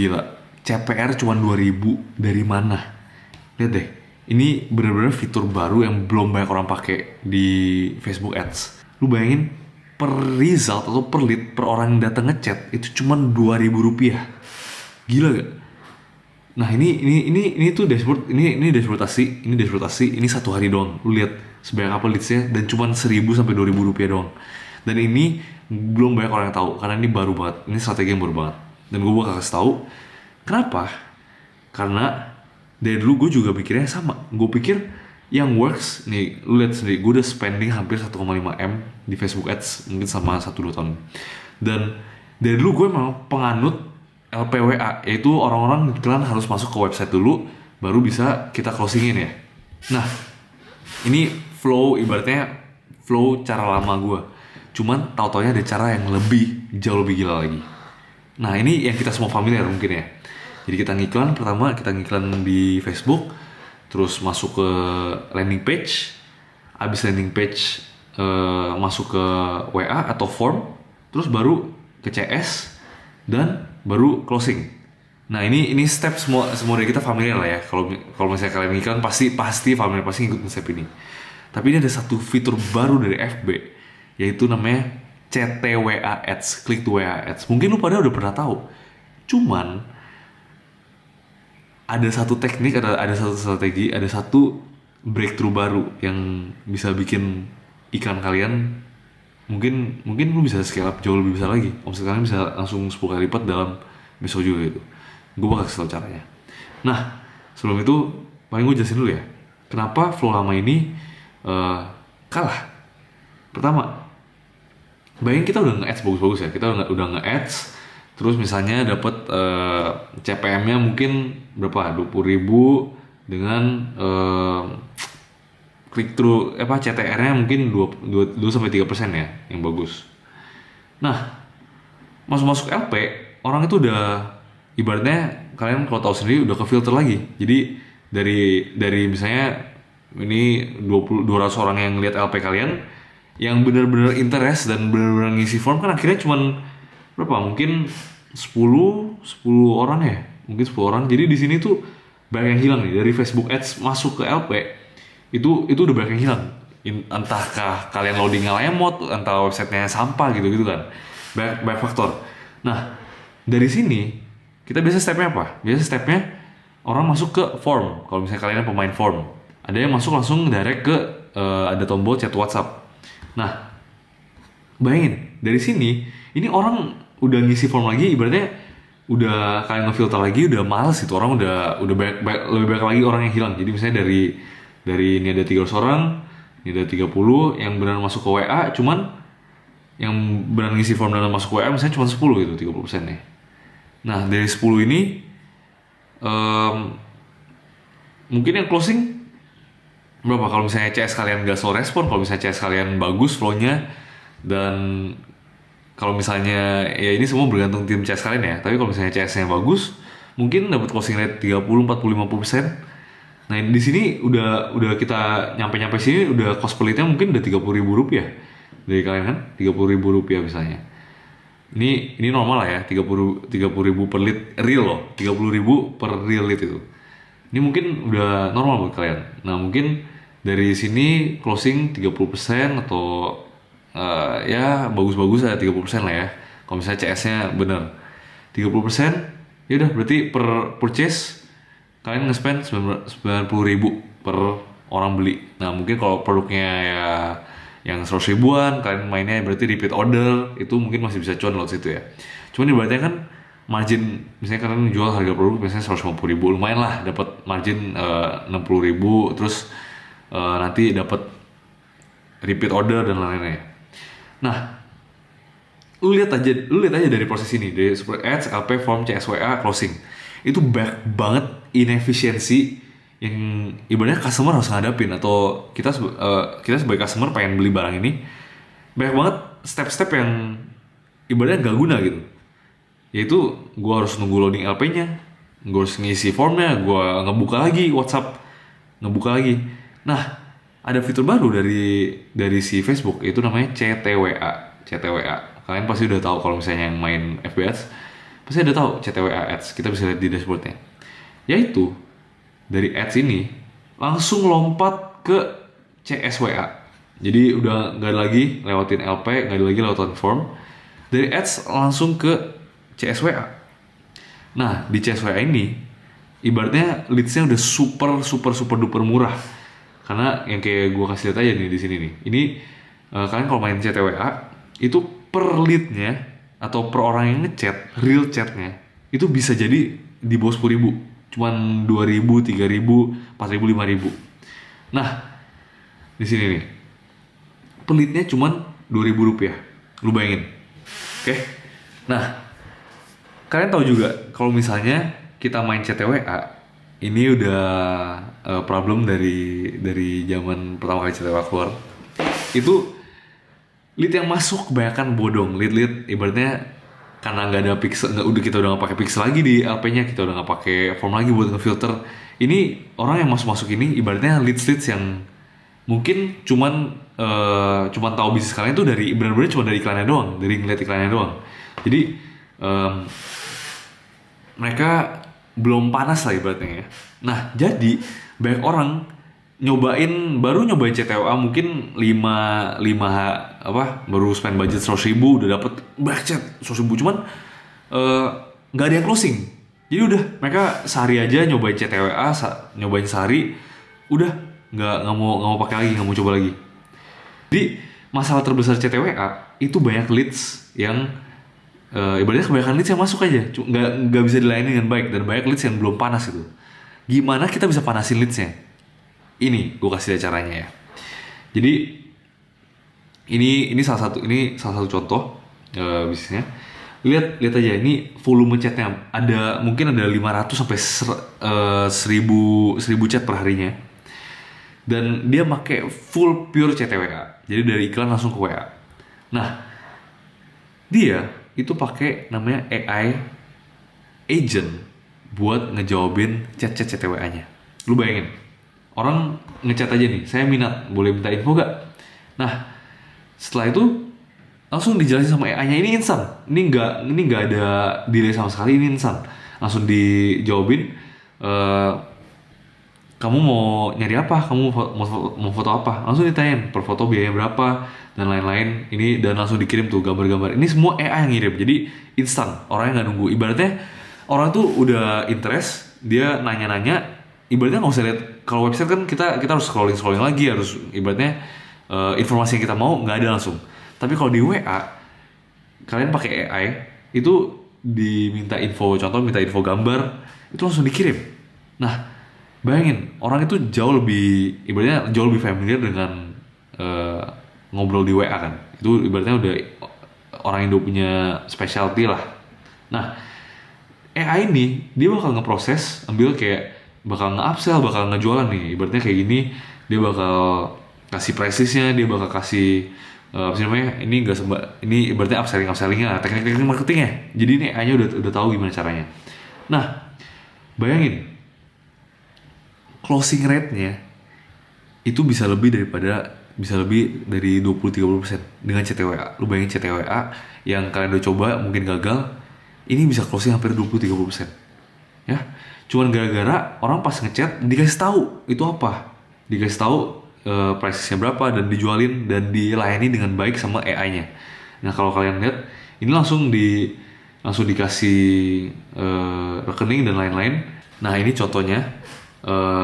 Gila, CPR cuma 2.000 dari mana? Lihat deh, ini bener-bener fitur baru yang belum banyak orang pakai di Facebook Ads. Lu bayangin, per result atau per lead, per orang yang datang ngechat itu cuma 2.000 rupiah. Gila gak? Nah ini tuh dashboard, ini dashboard asli, ini satu hari doang. Lu lihat sebanyak apa leadsnya dan cuma 1.000 sampai 2.000 rupiah doang. Dan ini belum banyak orang yang tahu karena ini baru banget, ini strategi yang baru banget. Dan gue bakal kasih tahu kenapa. Karena dari dulu gue juga pikirnya sama. Gue pikir yang works nih, lu lihat sendiri, gue udah spending hampir 1,5 M di Facebook Ads mungkin sama 1-2 tahun. Dan dari dulu gue memang penganut LPWA, yaitu orang-orang iklan harus masuk ke website dulu baru bisa kita closingin ya. Nah ini flow, ibaratnya flow cara lama gue, cuman tau-taunya ada cara yang jauh lebih gila lagi. Nah ini yang kita semua familiar mungkin ya. Jadi kita ngiklan, pertama kita ngiklan di Facebook, terus masuk ke landing page, abis landing page masuk ke WA atau form, terus baru ke CS, dan baru closing. Nah ini step semua dari kita familiar lah ya. Kalau misalnya kalian ngiklan pasti familiar, pasti ngikutin step ini. Tapi ini ada satu fitur baru dari FB, yaitu namanya CTWA Ads, Click to WA Ads. Mungkin lu pada udah pernah tahu. Cuman ada satu teknik, ada satu strategi, ada satu breakthrough baru yang bisa bikin iklan kalian mungkin lu bisa scale up jauh lebih besar lagi. Omset kalian bisa langsung 10 kali lipat dalam besok juga gitu. Gue bakal kasih tau caranya. Nah sebelum itu paling gue jelasin dulu ya, kenapa flow lama ini kalah. Pertama, bayangin kita udah nge-ads bagus-bagus ya, kita udah nge-ads, terus misalnya dapat CPM-nya mungkin berapa, 20.000 dengan click through CTR-nya mungkin 2-3% ya yang bagus. Nah masuk LP, orang itu udah, ibaratnya kalian kalau tahu sendiri udah ke filter lagi. Jadi dari misalnya ini 200 orang yang lihat LP kalian, yang benar-benar interest dan benar-benar ngisi form kan akhirnya cuman berapa, mungkin 10 orang ya, mungkin 10 orang. Jadi di sini tuh banyak yang hilang nih dari Facebook Ads masuk ke LP. Itu udah banyak yang hilang. Entahkah kalian loadingnya lemot, entah websitenya sampah gitu kan, banyak faktor. Nah dari sini kita biasa stepnya apa? Biasa stepnya orang masuk ke form. Kalau misalnya kalian pemain form, ada yang masuk langsung direct ke ada tombol chat WhatsApp. Nah bayangin dari sini, ini orang udah ngisi form lagi, ibaratnya udah kalian ngefilter lagi, udah males itu orang, udah lebih banyak lagi orang yang hilang. Jadi misalnya dari ini ada 300 orang, ini ada 30 yang benar masuk ke WA, cuman yang benar ngisi form dan masuk ke WA misalnya cuma 10 gitu, 30% nih. Nah dari 10 ini mungkin yang closing berapa? Kalau misalnya CS kalian gak slow respon, kalau misalnya CS kalian bagus flownya, dan kalau misalnya ya ini semua bergantung tim CS kalian ya, tapi kalau misalnya CS-nya bagus, mungkin dapat closing rate 30, 40, 50%. Nah di sini udah kita nyampe sini udah cost per lead-nya mungkin udah 30.000 rupiah dari kalian kan, 30.000 rupiah misalnya. Ini normal lah ya, 30.000 per lead real loh, 30.000 per real lead itu. Ini mungkin udah normal buat kalian. Nah mungkin dari sini closing 30% atau ya bagus-bagus ada 30% lah ya. Kalau misalnya CS-nya bener 30%, ya udah berarti per purchase kalian nge-spend 90.000 per orang beli. Nah mungkin kalau produknya ya yang 100 ribuan, kalian mainnya berarti repeat order, itu mungkin masih bisa cuan lewat situ ya. Cuman ibaratnya kan margin, misalnya kalian jual harga produk biasanya 150 ribu, lumayan lah dapat margin 60 ribu, terus nanti dapat repeat order dan lain-lainnya. Nah lu lihat aja dari proses ini, dari Super Ads, LP, Form, CSWA, Closing, itu banyak banget inefisiensi yang ibaratnya customer harus ngadapin, atau kita sebagai customer pengen beli barang ini, banyak banget step-step yang ibaratnya gak guna gitu. Yaitu gue harus nunggu loading LP-nya, gue harus ngisi formnya, gue ngebuka lagi WhatsApp, ngebuka lagi. Nah ada fitur baru dari si Facebook, itu namanya CTWA. Kalian pasti udah tahu kalau misalnya yang main FB Ads. pasti ada tahu CTWA ads, kita bisa lihat di dashboardnya. Yaitu dari ads ini langsung lompat ke CSWA. Jadi udah nggak lagi lewatin LP, nggak lagi lewatin form. Dari ads langsung ke CSWA. Nah di CSWA ini ibaratnya leadsnya udah super duper murah. Karena yang kayak gue kasih lihat aja nih di sini nih. Ini kalian kalau main CTWA itu per leadnya atau per orang yang ngechat, real chatnya itu bisa jadi di bawah 10.000, cuman 2.000, 3.000, 4.000, 5.000. Nah di sini nih per leadnya cuman 2.000 rupiah, lu bayangin. Oke. Nah kalian tahu juga kalau misalnya kita main CTWA ini udah problem dari zaman pertama kali CTWA keluar. Itu lead yang masuk kebanyakan bodong, lead ibaratnya karena nggak ada pixel, kita udah nggak pakai pixel lagi di LP-nya, kita udah nggak pakai form lagi buat ngefilter. Ini orang yang masuk ini ibaratnya leads yang mungkin cuman tahu bisnis kalian itu dari benar-benar cuma dari iklannya doang, dari ngeliat iklannya doang. Jadi mereka belum panas lah ibaratnya ya. Nah jadi banyak orang baru nyobain CTWA mungkin 5 baru spend budget 100.000 udah dapet budget 100.000, cuman nggak ada yang closing. Jadi udah mereka sehari aja nyobain CTWA, nyobain sehari udah nggak mau pakai lagi, nggak mau coba lagi. Jadi masalah terbesar CTWA itu banyak leads yang ibaratnya kebanyakan leads yang masuk aja nggak bisa dilayani dengan baik, dan banyak leads yang belum panas itu. Gimana kita bisa panasin leadsnya? Ini gue kasih lihat caranya ya. Jadi ini salah satu contoh bisnisnya. Lihat aja ini volume chatnya mungkin ada 500 sampai 1000 chat per harinya. Dan dia pakai full pure CTWA. Jadi dari iklan langsung ke WA. Nah, dia itu pakai namanya AI agent buat ngejawabin chat-chat CTWA-nya. Lu bayangin, orang ngechat aja nih, saya minat, boleh minta info gak? Nah, setelah itu langsung dijelasin sama AI-nya, ini instan. Ini nggak ada delay sama sekali, ini instan. Langsung dijawabin, kamu mau nyari apa? Kamu mau foto apa? Langsung ditanyain per foto biaya berapa dan lain-lain. Ini dan langsung dikirim tuh gambar-gambar. Ini semua AI yang ngirim. Jadi instan. Orangnya nggak nunggu. Ibaratnya orang tuh udah interest, dia nanya-nanya. Ibaratnya nggak usah lihat. Kalau website kan kita harus scrolling lagi, harus ibaratnya informasi yang kita mau nggak ada langsung. Tapi kalau di WA kalian pakai AI itu diminta info, contoh minta info gambar, itu langsung dikirim. Nah bayangin, orang itu ibaratnya jauh lebih familiar dengan ngobrol di WA kan. Itu ibaratnya udah orang Indo punya specialty lah. Nah, AI ini dia bakal ngeproses, bakal nge-upsell, bakal ngejualan nih. Ibaratnya kayak gini, dia bakal kasih price-nya, dia bakal kasih ini ibaratnya upsellingnya, teknik marketingnya. Jadi ini AI-nya udah tahu gimana caranya. Nah, bayangin closing rate-nya itu bisa lebih dari 20-30% dengan CTWA. Lu bayangin CTWA yang kalian udah coba mungkin gagal, ini bisa closing hampir 20-30%. Ya. Cuman gara-gara orang pas ngechat dikasih tahu itu apa. Dikasih tahu price-nya berapa dan dijualin dan dilayani dengan baik sama AI-nya. Nah, kalau kalian lihat ini langsung dikasih rekening dan lain-lain. Nah, ini contohnya.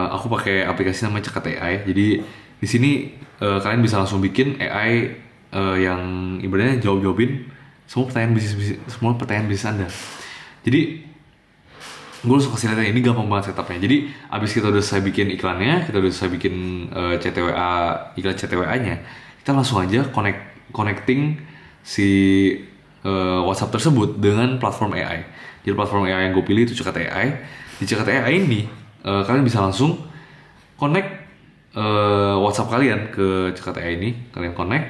Aku pakai aplikasi namanya Cekat AI. Jadi di sini kalian bisa langsung bikin AI yang ibaratnya jawabin semua pertanyaan bisnis Anda. Jadi gue langsung kasih lihat ini gampang banget setupnya. Jadi abis kita udah selesai bikin iklannya, kita udah selesai bikin iklan CTWA-nya, kita langsung aja connecting si WhatsApp tersebut dengan platform AI. Jadi platform AI yang gue pilih itu Cekat AI. Di Cekat AI ini kalian bisa langsung connect WhatsApp kalian ke Cekat AI ini, kalian connect,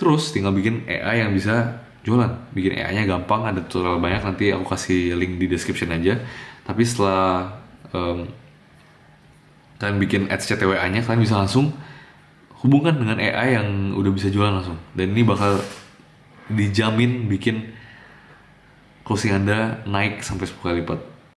terus tinggal bikin AI yang bisa jualan. Bikin AI-nya gampang, ada tutorial banyak, nanti aku kasih link di description aja. Tapi setelah kalian bikin ads CTWA-nya, kalian bisa langsung hubungkan dengan AI yang udah bisa jualan langsung. Dan ini bakal dijamin bikin closing Anda naik sampai 10 kali lipat.